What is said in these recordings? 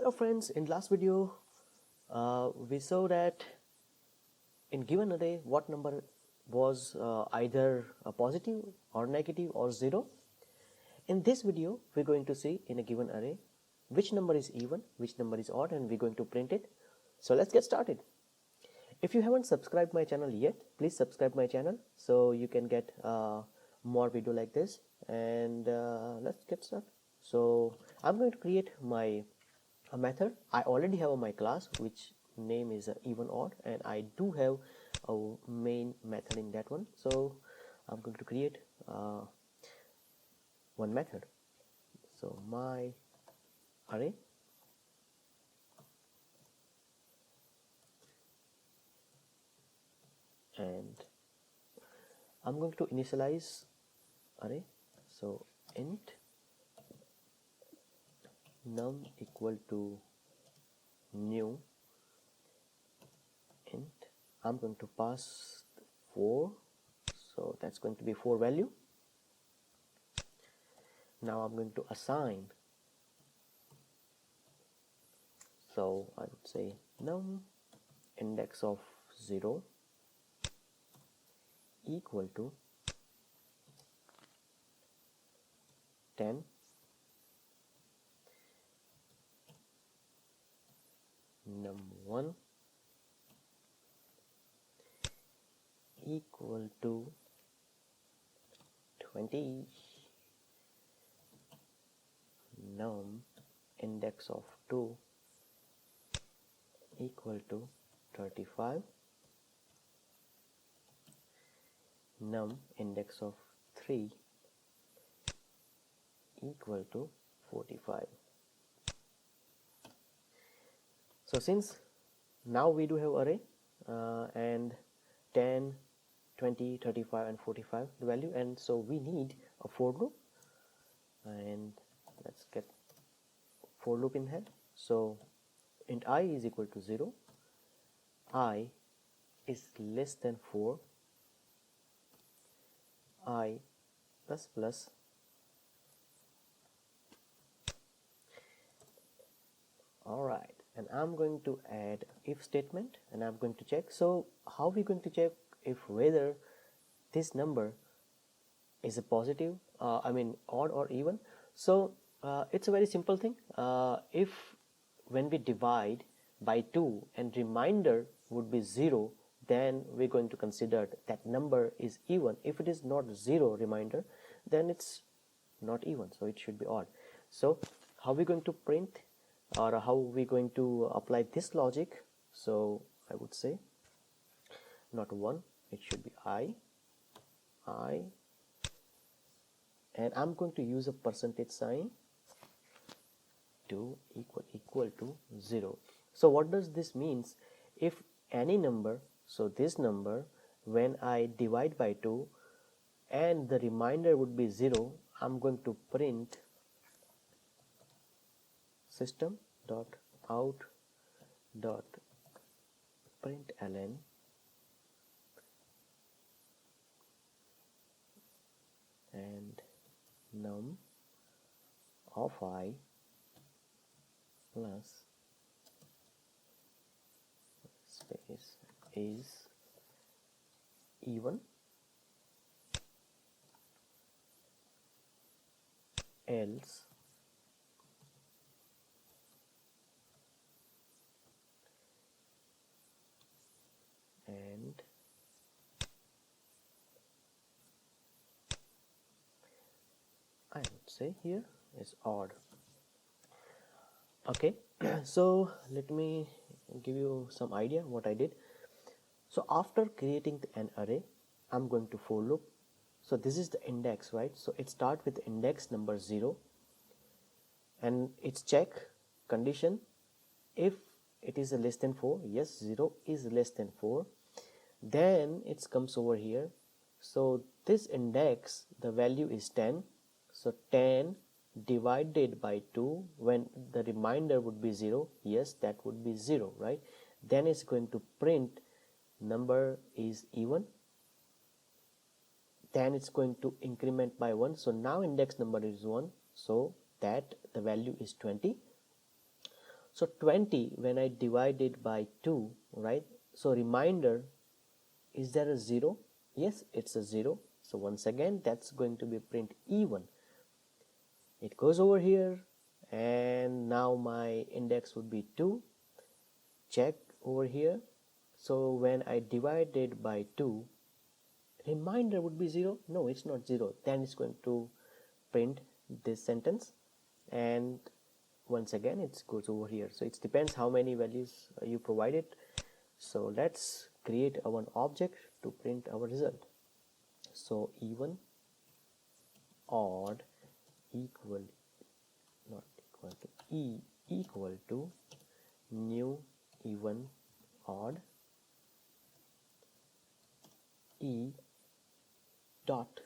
Hello friends, in last video we saw that in given array what number was either a positive or negative or 0. In this video we're going to see in a given array which number is even, which number is odd, and we're going to print it. So let's get started. If you haven't subscribed my channel yet, please subscribe my channel so you can get more video like this, and let's get started. So I'm going to create a method. I already have my class which name is even odd, and I do have a main method in that one. So I'm going to create one method. So my array and I'm going to initialize array. So int num equal to new int. I'm going to pass 4, so that's going to be 4 value. Now I'm going to assign, so I would say num index of 0 equal to 10, num1 equal to 20, num index of 2 equal to 35, num index of 3 equal to 45. So since now we do have array and 10, 20, 35 and 45 the value, and so we need a for loop, and let's get for loop in here. So int I is equal to 0, I is less than 4, I plus plus alright, and I'm going to add if statement, and I'm going to check. So how are we going to check if whether this number is a positive, odd or even? So it's a very simple thing. If when we divide by 2 and remainder would be 0, then we're going to consider that number is even. If it is not 0 remainder, then it's not even, so it should be odd. So how are we going to print, or how are we going to apply this logic? So I would say not 1, it should be I, and I'm going to use a percentage sign to equal to 0. So what does this means? If any number, so this number, when I divide by 2 and the remainder would be 0, I'm going to print system dot out dot println and num of I plus space is even, else and I would say here is odd. Okay, so let me give you some idea what I did. So after creating an array, I'm going to for loop. So this is the index, right? So it starts with index number 0, and it's check condition. If it is less than 4, yes, 0 is less than 4, then it comes over here. So this index, the value is 10, so 10 divided by 2, when the remainder would be 0, yes, that would be 0, right? Then it's going to print number is even, then it's going to increment by 1. So now index number is 1, so that the value is 20. So 20 when I divide it by 2, right? So reminder, is there a 0? Yes, it's a 0. So once again, that's going to be print even. It goes over here, and now my index would be 2. Check over here. So when I divide it by 2, reminder would be 0. No, it's not 0. Then it's going to print this sentence, and once again it goes over here. So it depends how many values you provided. So let's create one object to print our result. So even, odd, equal, not equal to, equal to new, even, odd, e dot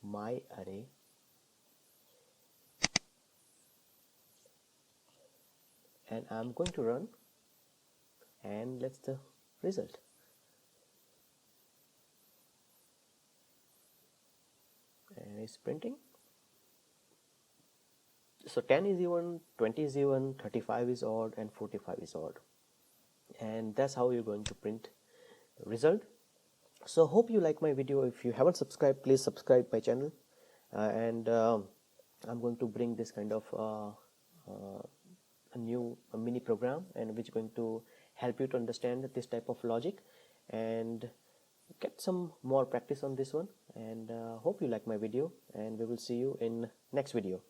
my array, and I'm going to run, and let's the result. And it's printing. So 10 is even, 20 is even, 35 is odd, and 45 is odd. And that's how you're going to print the result. So hope you like my video. If you haven't subscribed, please subscribe my channel. And I'm going to bring this kind of a new mini program, and which is going to help you to understand this type of logic and get some more practice on this one. And hope you like my video, and we will see you in next video.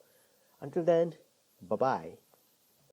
Until then, bye bye.